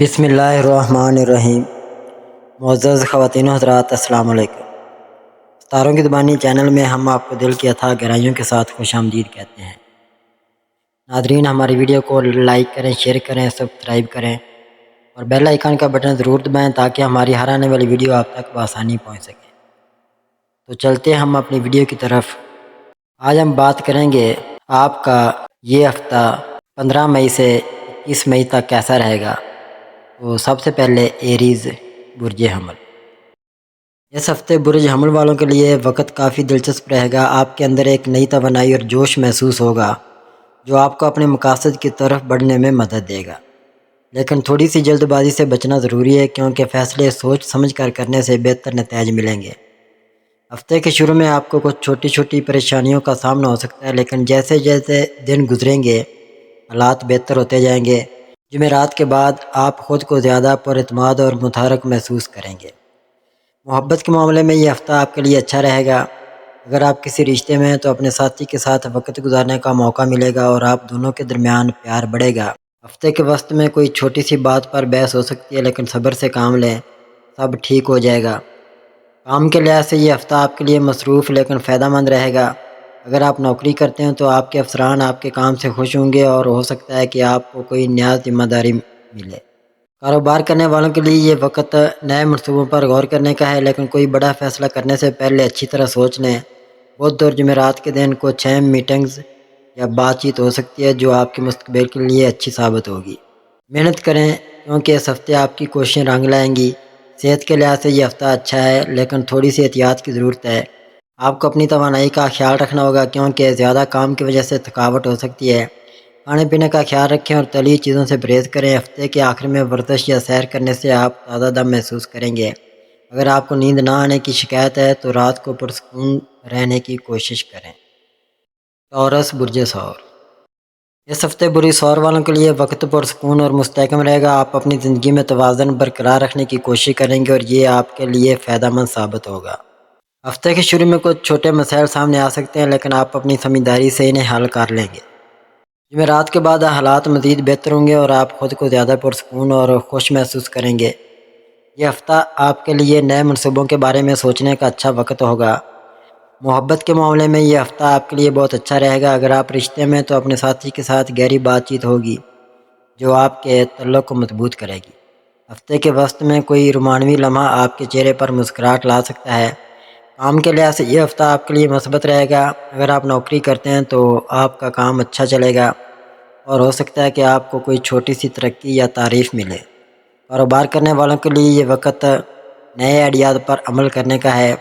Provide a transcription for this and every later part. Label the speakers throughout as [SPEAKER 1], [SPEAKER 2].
[SPEAKER 1] بسم اللہ الرحمن الرحیم۔ معزز خواتین و حضرات، السلام علیکم۔ ستاروں کی زبانی چینل میں ہم آپ کو دل کی اتھاہ گہرائیوں کے ساتھ خوش آمدید کہتے ہیں۔ ناظرین، ہماری ویڈیو کو لائک کریں، شیئر کریں، سبسکرائب کریں اور بیل آئیکن کا بٹن ضرور دبائیں تاکہ ہماری ہر آنے والی ویڈیو آپ تک بآسانی پہنچ سکے۔ تو چلتے ہیں ہم اپنی ویڈیو کی طرف۔ آج ہم بات کریں گے آپ کا یہ ہفتہ 15 مئی سے 21 مئی تک کیسا رہے گا۔ تو سب سے پہلے ایریز برج حمل۔ اس ہفتے برج حمل والوں کے لیے وقت کافی دلچسپ رہے گا۔ آپ کے اندر ایک نئی توانائی اور جوش محسوس ہوگا جو آپ کو اپنے مقاصد کی طرف بڑھنے میں مدد دے گا، لیکن تھوڑی سی جلد بازی سے بچنا ضروری ہے کیونکہ فیصلے سوچ سمجھ کر کرنے سے بہتر نتائج ملیں گے۔ ہفتے کے شروع میں آپ کو کچھ چھوٹی چھوٹی پریشانیوں کا سامنا ہو سکتا ہے، لیکن جیسے جیسے دن گزریں گے حالات بہتر ہوتے جائیں گے۔ جمعرات کے بعد آپ خود کو زیادہ پر اعتماد اور متحرک محسوس کریں گے۔ محبت کے معاملے میں یہ ہفتہ آپ کے لیے اچھا رہے گا۔ اگر آپ کسی رشتے میں ہیں تو اپنے ساتھی کے ساتھ وقت گزارنے کا موقع ملے گا اور آپ دونوں کے درمیان پیار بڑھے گا۔ ہفتے کے وسط میں کوئی چھوٹی سی بات پر بحث ہو سکتی ہے، لیکن صبر سے کام لیں، سب ٹھیک ہو جائے گا۔ کام کے لحاظ سے یہ ہفتہ آپ کے لیے مصروف لیکن فائدہ مند رہے گا۔ اگر آپ نوکری کرتے ہیں تو آپ کے افسران آپ کے کام سے خوش ہوں گے اور ہو سکتا ہے کہ آپ کو کوئی نیا ذمہ داری ملے۔ کاروبار کرنے والوں کے لیے یہ وقت نئے منصوبوں پر غور کرنے کا ہے، لیکن کوئی بڑا فیصلہ کرنے سے پہلے اچھی طرح سوچ لیں۔ بدھ اور جمعرات کے دن کچھ اہم میٹنگز یا بات چیت ہو سکتی ہے جو آپ کے مستقبل کے لیے اچھی ثابت ہوگی۔ محنت کریں کیونکہ اس ہفتے آپ کی کوششیں رنگ لائیں گی۔ صحت کے لحاظ سے یہ ہفتہ اچھا ہے، لیکن تھوڑی سی احتیاط کی ضرورت ہے۔ آپ کو اپنی توانائی کا خیال رکھنا ہوگا کیونکہ زیادہ کام کی وجہ سے تھکاوٹ ہو سکتی ہے۔ کھانے پینے کا خیال رکھیں اور تلی چیزوں سے پرہیز کریں۔ ہفتے کے آخر میں ورزش یا سیر کرنے سے آپ تازہ دم محسوس کریں گے۔ اگر آپ کو نیند نہ آنے کی شکایت ہے تو رات کو پرسکون رہنے کی کوشش کریں۔ ٹورس برج ثور۔ اس ہفتے برج ثور والوں کے لیے وقت پرسکون اور مستحکم رہے گا۔ آپ اپنی زندگی میں توازن برقرار رکھنے کی کوشش کریں گے اور یہ آپ کے لیے فائدہ مند ثابت ہوگا۔ ہفتے کے شروع میں کچھ چھوٹے مسائل سامنے آ سکتے ہیں، لیکن آپ اپنی سمجھداری سے انہیں حل کر لیں گے۔ جمعرات کے بعد حالات مزید بہتر ہوں گے اور آپ خود کو زیادہ پرسکون اور خوش محسوس کریں گے۔ یہ ہفتہ آپ کے لیے نئے منصوبوں کے بارے میں سوچنے کا اچھا وقت ہوگا۔ محبت کے معاملے میں یہ ہفتہ آپ کے لیے بہت اچھا رہے گا۔ اگر آپ رشتے میں تو اپنے ساتھی کے ساتھ گہری بات چیت ہوگی جو آپ کے تعلق کو مضبوط کرے گی۔ ہفتے کے وسط میں کوئی رومانوی لمحہ آپ کے چہرے پر مسکراہٹ لا سکتا ہے۔ کام کے لحاظ سے یہ ہفتہ آپ کے لیے مثبت رہے گا۔ اگر آپ نوکری کرتے ہیں تو آپ کا کام اچھا چلے گا اور ہو سکتا ہے کہ آپ کو کوئی چھوٹی سی ترقی یا تعریف ملے۔ کاروبار کرنے والوں کے لیے یہ وقت نئے آئیڈیاز پر عمل کرنے کا ہے،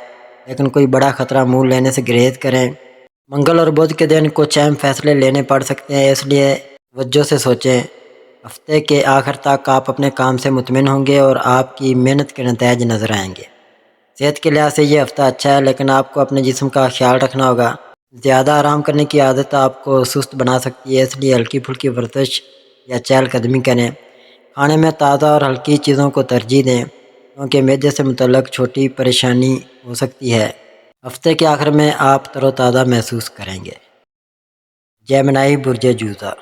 [SPEAKER 1] لیکن کوئی بڑا خطرہ مول لینے سے گریز کریں۔ منگل اور بدھ کے دن کچھ اہم فیصلے لینے پڑ سکتے ہیں، اس لیے توجہ سے سوچیں۔ ہفتے کے آخر تک آپ اپنے کام سے مطمئن ہوں گے اور آپ کی محنت کے نتائج نظر آئیں گے۔ صحت کے لحاظ سے یہ ہفتہ اچھا ہے، لیکن آپ کو اپنے جسم کا خیال رکھنا ہوگا۔ زیادہ آرام کرنے کی عادت آپ کو سست بنا سکتی ہے، اس لیے ہلکی پھلکی ورزش یا چہل قدمی کریں۔ کھانے میں تازہ اور ہلکی چیزوں کو ترجیح دیں کیونکہ معدے سے متعلق چھوٹی پریشانی ہو سکتی ہے۔ ہفتے کے آخر میں آپ تر و تازہ محسوس کریں گے۔ جیمنائی برج جوزا۔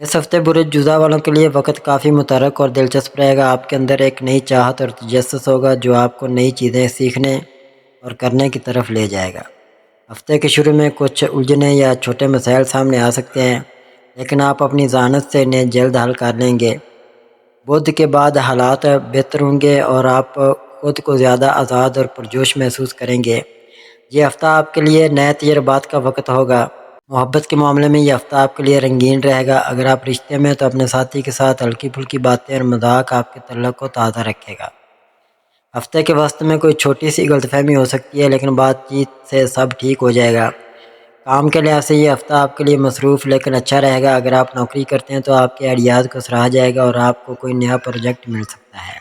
[SPEAKER 1] اس ہفتے برج جوزا والوں کے لیے وقت کافی متحرک اور دلچسپ رہے گا۔ آپ کے اندر ایک نئی چاہت اور تجسس ہوگا جو آپ کو نئی چیزیں سیکھنے اور کرنے کی طرف لے جائے گا۔ ہفتے کے شروع میں کچھ الجھنیں یا چھوٹے مسائل سامنے آ سکتے ہیں، لیکن آپ اپنی ذہانت سے انہیں جلد حل کر لیں گے۔ بدھ کے بعد حالات بہتر ہوں گے اور آپ خود کو زیادہ آزاد اور پرجوش محسوس کریں گے۔ یہ ہفتہ آپ کے لیے نئے تجربات کا وقت ہوگا۔ محبت کے معاملے میں یہ ہفتہ آپ کے لیے رنگین رہے گا۔ اگر آپ رشتے میں تو اپنے ساتھی کے ساتھ ہلکی پھلکی باتیں اور مذاق آپ کے تعلق کو تازہ رکھے گا۔ ہفتے کے وسط میں کوئی چھوٹی سی غلط فہمی ہو سکتی ہے، لیکن بات چیت سے سب ٹھیک ہو جائے گا۔ کام کے لحاظ سے یہ ہفتہ آپ کے لیے مصروف لیکن اچھا رہے گا۔ اگر آپ نوکری کرتے ہیں تو آپ کے آئیڈیاز کو سراہا جائے گا اور آپ کو کوئی نیا پروجیکٹ مل سکتا ہے۔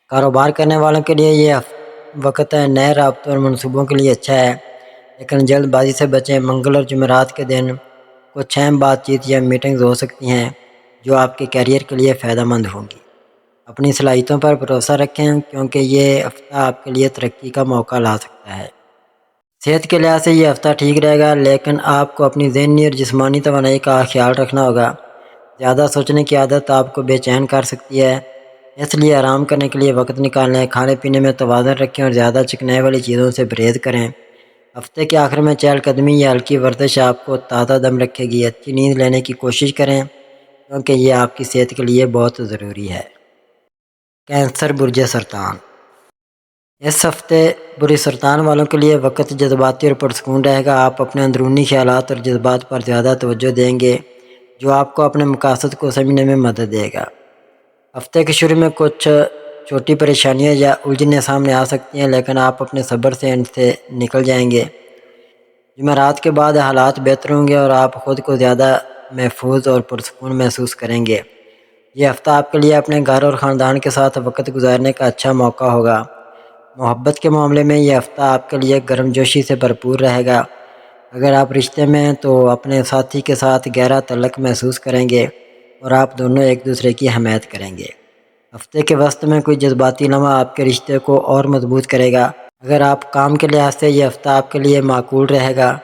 [SPEAKER 1] کاروبار کرنے والوں کے لیے یہ وقت نئے رابطوں اور منصوبوں کے لیے اچھا ہے، لیکن جلد بازی سے بچیں۔ منگل اور جمعرات کے دن کچھ اہم بات چیت یا میٹنگز ہو سکتی ہیں جو آپ کے کیریئر کے لیے فائدہ مند ہوں گی۔ اپنی صلاحیتوں پر بھروسہ رکھیں کیونکہ یہ ہفتہ آپ کے لیے ترقی کا موقع لا سکتا ہے۔ صحت کے لحاظ سے یہ ہفتہ ٹھیک رہے گا، لیکن آپ کو اپنی ذہنی اور جسمانی توانائی کا خیال رکھنا ہوگا۔ زیادہ سوچنے کی عادت آپ کو بے چین کر سکتی ہے، اس لیے آرام کرنے کے لیے وقت نکالیں، کھانے پینے میں توازن رکھیں اور زیادہ چکنائی والی چیزوں سے پرہیز کریں۔ ہفتے کے آخر میں چہل قدمی یا ہلکی ورزش آپ کو تازہ دم رکھے گی۔ اچھی نیند لینے کی کوشش کریں کیونکہ یہ آپ کی صحت کے لیے بہت ضروری ہے۔ کینسر، برج سرطان۔ اس ہفتے برج سرطان والوں کے لیے وقت جذباتی اور پرسکون رہے گا۔ آپ اپنے اندرونی خیالات اور جذبات پر زیادہ توجہ دیں گے جو آپ کو اپنے مقاصد کو سمجھنے میں مدد دے گا۔ ہفتے کے شروع میں کچھ چھوٹی پریشانیاں یا الجھنیں سامنے آ سکتی ہیں، لیکن آپ اپنے صبر سے ان سے نکل جائیں گے۔ جمعرات کے بعد حالات بہتر ہوں گے اور آپ خود کو زیادہ محفوظ اور پرسکون محسوس کریں گے۔ یہ ہفتہ آپ کے لیے اپنے گھر اور خاندان کے ساتھ وقت گزارنے کا اچھا موقع ہوگا۔ محبت کے معاملے میں یہ ہفتہ آپ کے لیے گرم جوشی سے بھرپور رہے گا۔ اگر آپ رشتے میں ہیں تو اپنے ساتھی کے ساتھ گہرا تعلق محسوس کریں گے اور آپ دونوں ایک دوسرے کی حمایت کریں گے۔ ہفتے کے وسط میں کوئی جذباتی لمحہ آپ کے رشتے کو اور مضبوط کرے گا۔ اگر آپ کام کے لحاظ سے یہ ہفتہ آپ کے لیے معقول رہے گا۔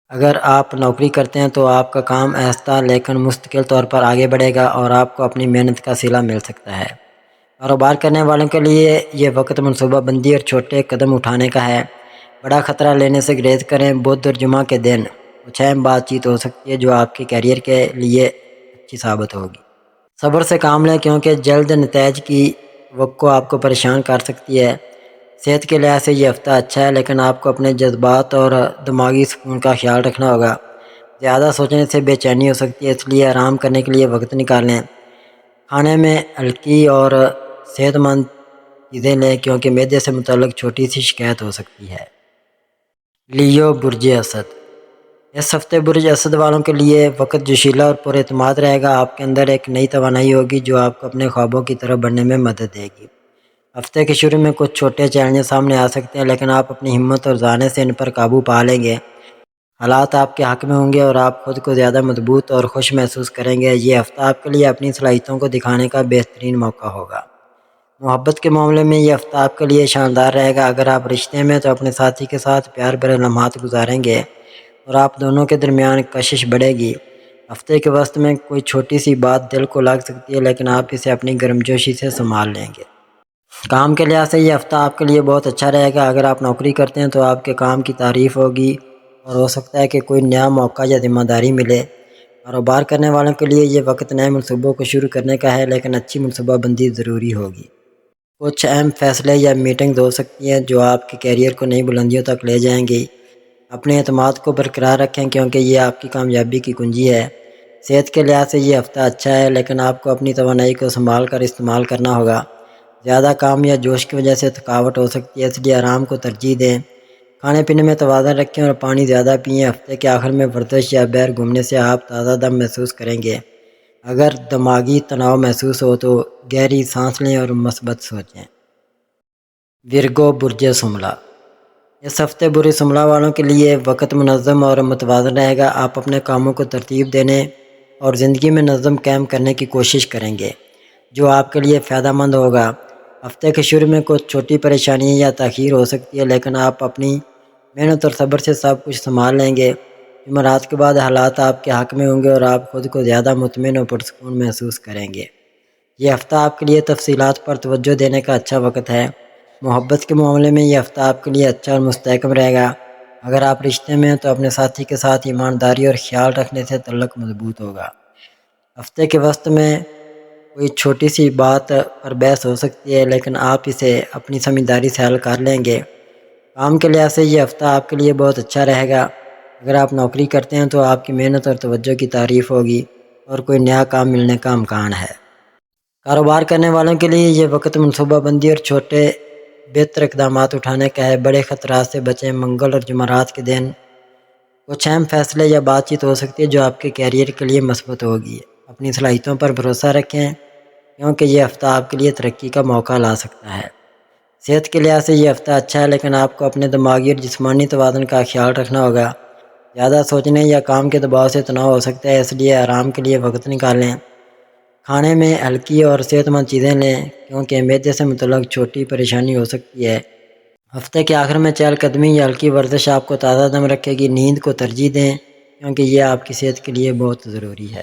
[SPEAKER 1] اگر آپ نوکری کرتے ہیں تو آپ کا کام آہستہ لیکن مستقل طور پر آگے بڑھے گا اور آپ کو اپنی محنت کا صلہ مل سکتا ہے۔ کاروبار کرنے والوں کے لیے یہ وقت منصوبہ بندی اور چھوٹے قدم اٹھانے کا ہے۔ بڑا خطرہ لینے سے گریز کریں۔ بدھ اور جمعہ کے دن کچھ اہم بات چیت ہو سکتی ہے جو آپ کے کیریئر کے لیے اچھی ثابت ہوگی۔ صبر سے کام لیں کیونکہ جلد نتائج کی توقع آپ کو پریشان کر سکتی ہے۔ صحت کے لحاظ سے یہ ہفتہ اچھا ہے لیکن آپ کو اپنے جذبات اور دماغی سکون کا خیال رکھنا ہوگا۔ زیادہ سوچنے سے بے چینی ہو سکتی ہے، اس لیے آرام کرنے کے لیے وقت نکالیں۔ کھانے میں ہلکی اور صحت مند چیزیں لیں کیونکہ معدے سے متعلق چھوٹی سی شکایت ہو سکتی ہے۔ لیو، برج اسد۔ اس ہفتے برج اسد والوں کے لیے وقت جوشیلا اور پر اعتماد رہے گا۔ آپ کے اندر ایک نئی توانائی ہوگی جو آپ کو اپنے خوابوں کی طرف بڑھنے میں مدد دے گی۔ ہفتے کے شروع میں کچھ چھوٹے چیلنجز سامنے آ سکتے ہیں لیکن آپ اپنی ہمت اور ذہانت سے ان پر قابو پا لیں گے۔ حالات آپ کے حق میں ہوں گے اور آپ خود کو زیادہ مضبوط اور خوش محسوس کریں گے۔ یہ ہفتہ آپ کے لیے اپنی صلاحیتوں کو دکھانے کا بہترین موقع ہوگا۔ محبت کے معاملے میں یہ ہفتہ آپ کے لیے شاندار رہے گا۔ اگر آپ رشتے میں تو اپنے ساتھی کے ساتھ پیار بھرے لمحات گزاریں گے اور آپ دونوں کے درمیان کشش بڑھے گی۔ ہفتے کے وسط میں کوئی چھوٹی سی بات دل کو لگ سکتی ہے لیکن آپ اسے اپنی گرمجوشی سے سنبھال لیں گے۔ کام کے لحاظ سے یہ ہفتہ آپ کے لیے بہت اچھا رہے گا۔ اگر آپ نوکری کرتے ہیں تو آپ کے کام کی تعریف ہوگی اور ہو سکتا ہے کہ کوئی نیا موقع یا ذمہ داری ملے۔ کاروبار کرنے والوں کے لیے یہ وقت نئے منصوبوں کو شروع کرنے کا ہے لیکن اچھی منصوبہ بندی ضروری ہوگی۔ کچھ اہم فیصلے یا میٹنگز ہو سکتی ہیں جو آپ کے کیریئر کو نئی بلندیوں تک لے جائیں گی۔ اپنے اعتماد کو برقرار رکھیں کیونکہ یہ آپ کی کامیابی کی کنجی ہے۔ صحت کے لحاظ سے یہ ہفتہ اچھا ہے لیکن آپ کو اپنی توانائی کو سنبھال کر استعمال کرنا ہوگا۔ زیادہ کام یا جوش کی وجہ سے تھکاوٹ ہو سکتی ہے، اس لیے آرام کو ترجیح دیں۔ کھانے پینے میں توازن رکھیں اور پانی زیادہ پئیں۔ ہفتے کے آخر میں ورزش یا باہر گھومنے سے آپ تازہ دم محسوس کریں گے۔ اگر دماغی تناؤ محسوس ہو تو گہری سانس لیں اور مثبت سوچیں۔ ورگو، برج شملہ۔ اس ہفتے برج شملہ والوں کے لیے وقت منظم اور متوازن رہے گا۔ آپ اپنے کاموں کو ترتیب دینے اور زندگی میں نظم قائم کرنے کی کوشش کریں گے جو آپ کے لیے فائدہ مند ہوگا۔ ہفتے کے شروع میں کچھ چھوٹی پریشانیاں یا تاخیر ہو سکتی ہے لیکن آپ اپنی محنت اور صبر سے سب کچھ سنبھال لیں گے۔ جمعرات کے بعد حالات آپ کے حق میں ہوں گے اور آپ خود کو زیادہ مطمئن اور پرسکون محسوس کریں گے۔ یہ ہفتہ آپ کے لیے تفصیلات پر توجہ دینے کا اچھا وقت ہے۔ محبت کے معاملے میں یہ ہفتہ آپ کے لیے اچھا اور مستحکم رہے گا۔ اگر آپ رشتے میں ہیں تو اپنے ساتھی کے ساتھ ایمانداری اور خیال رکھنے سے تعلق مضبوط ہوگا۔ ہفتے کے وسط میں کوئی چھوٹی سی بات پر بحث ہو سکتی ہے لیکن آپ اسے اپنی سمجھداری سے حل کر لیں گے۔ کام کے لحاظ سے یہ ہفتہ آپ کے لیے بہت اچھا رہے گا۔ اگر آپ نوکری کرتے ہیں تو آپ کی محنت اور توجہ کی تعریف ہوگی اور کوئی نیا کام ملنے کا امکان ہے۔ کاروبار کرنے والوں کے لیے یہ وقت منصوبہ بندی اور چھوٹے بہتر اقدامات اٹھانے کا ہے۔ بڑے خطرات سے بچیں۔ منگل اور جمعرات کے دن کچھ اہم فیصلے یا بات چیت ہو سکتی ہے جو آپ کے کیریئر کے لیے مثبت ہوگی۔ اپنی صلاحیتوں پر بھروسہ رکھیں کیونکہ یہ ہفتہ آپ کے لیے ترقی کا موقع لا سکتا ہے۔ صحت کے لحاظ سے یہ ہفتہ اچھا ہے لیکن آپ کو اپنے دماغی اور جسمانی توازن کا خیال رکھنا ہوگا۔ زیادہ سوچنے یا کام کے دباؤ سے تناؤ ہو سکتا ہے، اس لیے آرام کے لیے وقت نکالیں۔ کھانے میں ہلکی اور صحت مند چیزیں لیں کیونکہ معدے سے متعلق چھوٹی پریشانی ہو سکتی ہے۔ ہفتے کے آخر میں چہل قدمی یا ہلکی ورزش آپ کو تازہ دم رکھے گی۔ نیند کو ترجیح دیں کیونکہ یہ آپ کی صحت کے لیے بہت ضروری ہے۔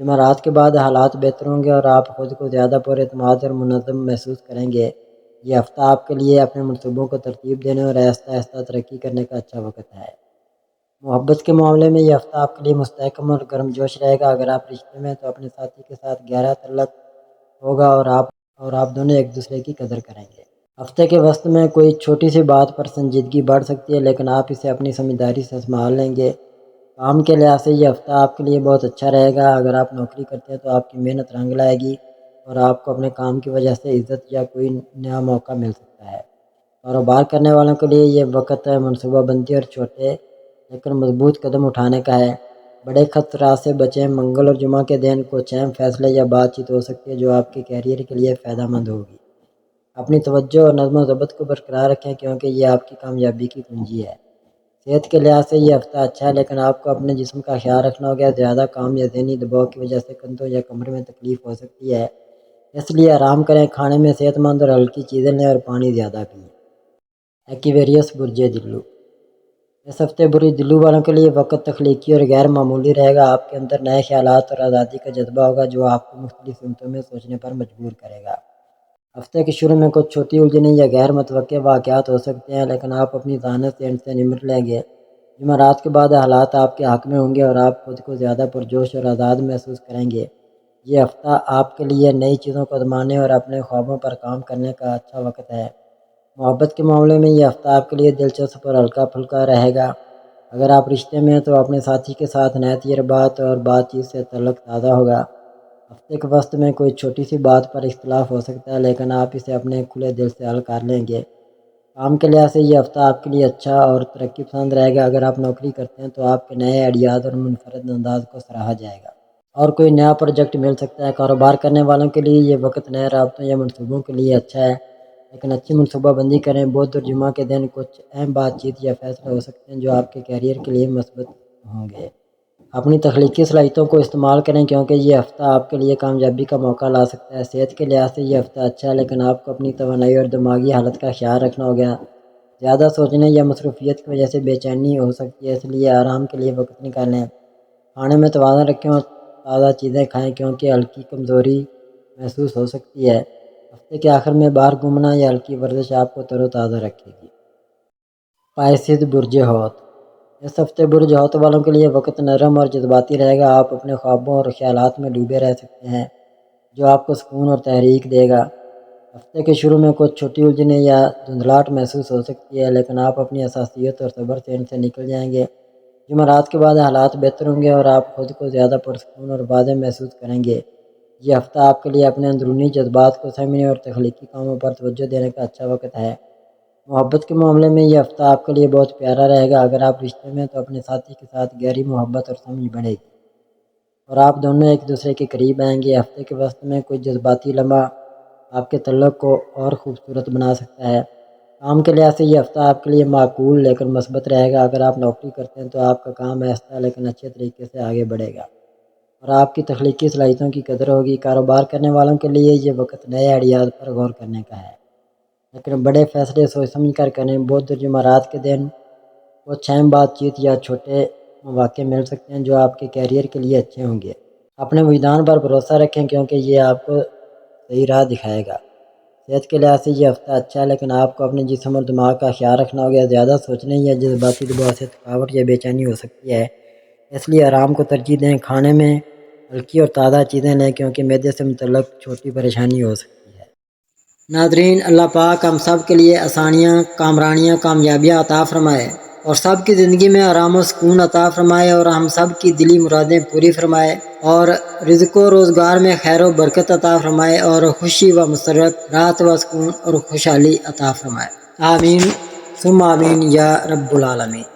[SPEAKER 1] جمعرات کے بعد حالات بہتر ہوں گے اور آپ خود کو زیادہ پر اعتماد اور منظم محسوس کریں گے۔ یہ ہفتہ آپ کے لیے اپنے منصوبوں کو ترتیب دینے اور آہستہ آہستہ ترقی کرنے کا اچھا وقت ہے۔ محبت کے معاملے میں یہ ہفتہ آپ کے لیے مستحکم اور گرم جوش رہے گا۔ اگر آپ رشتے میں تو اپنے ساتھی کے ساتھ گہرا تعلق ہوگا اور آپ دونوں ایک دوسرے کی قدر کریں گے۔ ہفتے کے وسط میں کوئی چھوٹی سی بات پر سنجیدگی بڑھ سکتی ہے، لیکن آپ اسے اپنی سمجھداری سے سنبھال لیں گے۔ کام کے لحاظ سے یہ ہفتہ آپ کے لیے بہت اچھا رہے گا۔ اگر آپ نوکری کرتے ہیں تو آپ کی محنت رنگ لائے گی اور آپ کو اپنے کام کی وجہ سے عزت یا کوئی نیا موقع مل سکتا ہے۔ کاروبار کرنے والوں کے لیے یہ وقت منصوبہ بندی اور چھوٹے لیکن مضبوط قدم اٹھانے کا ہے۔ بڑے خطرات سے بچیں۔ منگل اور جمعہ کے دن کچھ اہم فیصلے یا بات چیت ہو سکتی ہے جو آپ کے کیریئر کے لیے فائدہ مند ہوگی۔ اپنی توجہ اور نظم و ضبط کو برقرار رکھیں کیونکہ یہ آپ کی کامیابی کی کنجی ہے۔ صحت کے لحاظ سے یہ ہفتہ اچھا ہے، لیکن آپ کو اپنے جسم کا خیال رکھنا ہوگا۔ زیادہ کام یا ذہنی دباؤ کی وجہ سے کندھوں یا کمر میں تکلیف ہو سکتی ہے، اس لیے آرام کریں۔ کھانے میں صحت مند اور ہلکی چیزیں لیں اور پانی زیادہ پئیں۔ ایکویریس برج دلو، اس ہفتے برج دلو والوں کے لیے وقت تخلیقی اور غیر معمولی رہے گا۔ آپ کے اندر نئے خیالات اور آزادی کا جذبہ ہوگا جو آپ کو مختلف سمتوں میں سوچنے پر مجبور کرے گا۔ ہفتے کے شروع میں کچھ چھوٹی الجھنیں یا غیر متوقع واقعات ہو سکتے ہیں، لیکن آپ اپنی ذہانت سے ان سے نمٹ لیں گے۔ جمعرات کے بعد حالات آپ کے حق میں ہوں گے اور آپ خود کو زیادہ پرجوش اور آزاد محسوس کریں گے۔ یہ ہفتہ آپ کے لیے نئی چیزوں کو آزمانے اور اپنے خوابوں پر کام کرنے کا اچھا وقت ہے۔ محبت کے معاملے میں یہ ہفتہ آپ کے لیے دلچسپ اور ہلکا پھلکا رہے گا۔ اگر آپ رشتے میں ہیں تو اپنے ساتھی کے ساتھ نئے تجربات اور بات چیت سے تعلق تازہ ہوگا۔ ہفتے کے وسط میں کوئی چھوٹی سی بات پر اختلاف ہو سکتا ہے، لیکن آپ اسے اپنے کھلے دل سے حل کر لیں گے۔ کام کے لحاظ سے یہ ہفتہ آپ کے لیے اچھا اور ترقی پسند رہے گا۔ اگر آپ نوکری کرتے ہیں تو آپ کے نئے آئیڈیاز اور منفرد انداز کو سراہا جائے گا اور کوئی نیا پروجیکٹ مل سکتا ہے۔ کاروبار کرنے والوں کے لیے یہ وقت نئے رابطوں یا منصوبوں کے لیے اچھا ہے، لیکن اچھی منصوبہ بندی کریں۔ بدھ اور جمعہ کے دن کچھ اہم بات چیت یا فیصلے ہو سکتے ہیں جو آپ کے کیریئر کے لیے مثبت ہوں گے۔ اپنی تخلیقی صلاحیتوں کو استعمال کریں کیونکہ یہ ہفتہ آپ کے لیے کامیابی کا موقع لا سکتا ہے۔ صحت کے لحاظ سے یہ ہفتہ اچھا ہے، لیکن آپ کو اپنی توانائی اور دماغی حالت کا خیال رکھنا ہوگا۔ زیادہ سوچنے یا مصروفیت کی وجہ سے بے چینی ہو سکتی ہے، اس لیے آرام کے لیے وقت نکالیں۔ کھانے میں توازن رکھیں اور تازہ چیزیں کھائیں کیونکہ ہلکی کمزوری محسوس ہو سکتی ہے۔ ہفتے کے آخر میں باہر گھومنا یا ہلکی ورزش آپ کو تر و تازہ رکھے گی۔ پائسید برج حوت، اس ہفتے برج حوت والوں کے لیے وقت نرم اور جذباتی رہے گا۔ آپ اپنے خوابوں اور خیالات میں ڈوبے رہ سکتے ہیں جو آپ کو سکون اور تحریک دے گا۔ ہفتے کے شروع میں کچھ چھوٹی الجھنیں یا دھندلاہٹ محسوس ہو سکتی ہے، لیکن آپ اپنی حساسیت اور صبر سے ان سے نکل جائیں گے۔ جمعرات کے بعد حالات بہتر ہوں گے اور آپ خود کو زیادہ پرسکون اور واضح محسوس کریں گے۔ یہ ہفتہ آپ کے لیے اپنے اندرونی جذبات کو سمجھنے اور تخلیقی کاموں پر توجہ دینے کا اچھا وقت ہے۔ محبت کے معاملے میں یہ ہفتہ آپ کے لیے بہت پیارا رہے گا۔ اگر آپ رشتے میں ہیں تو اپنے ساتھی کے ساتھ گہری محبت اور سمجھ بڑھے گی اور آپ دونوں ایک دوسرے کے قریب آئیں گے۔ ہفتے کے وسط میں کوئی جذباتی لمحہ آپ کے تعلق کو اور خوبصورت بنا سکتا ہے۔ کام کے لحاظ سے یہ ہفتہ آپ کے لیے معقول لیکن مثبت رہے گا۔ اگر آپ نوکری کرتے ہیں تو آپ کا کام آہستہ لیکن اچھے طریقے سے آگے بڑھے گا اور آپ کی تخلیقی صلاحیتوں کی قدر ہوگی۔ کاروبار کرنے والوں کے لیے یہ وقت نئے آئیڈیاز پر غور کرنے کا ہے، لیکن بڑے فیصلے سوچ سمجھ کر کریں۔ بدھ اور جمعرات کے دن کچھ اہم بات چیت یا چھوٹے مواقع مل سکتے ہیں جو آپ کے کیریئر کے لیے اچھے ہوں گے۔ اپنے وجدان پر بھروسہ رکھیں کیونکہ یہ آپ کو صحیح راہ دکھائے گا۔ صحت کے لحاظ سے یہ ہفتہ اچھا ہے، لیکن آپ کو اپنے جسم اور دماغ کا خیال رکھنا ہوگا۔ زیادہ سوچنے یا جذباتی دباؤ سے تھکاوٹ یا بے چینی ہو سکتی ہے، اس لیے آرام کو ترجیح دیں۔ کھانے میں ہلکی اور تازہ چیزیں لیں کیونکہ معدے سے متعلق چھوٹی پریشانی ہو سکتی ہے۔ ناظرین، اللہ پاک ہم سب کے لیے آسانیاں، کامرانیاں، کامیابیاں عطا فرمائے اور سب کی زندگی میں آرام و سکون عطا فرمائے اور ہم سب کی دلی مرادیں پوری فرمائے اور رزق و روزگار میں خیر و برکت عطا فرمائے اور خوشی و مسرت، راحت و سکون اور خوشحالی عطا فرمائے۔ آمین ثم آمین یا رب العالمین۔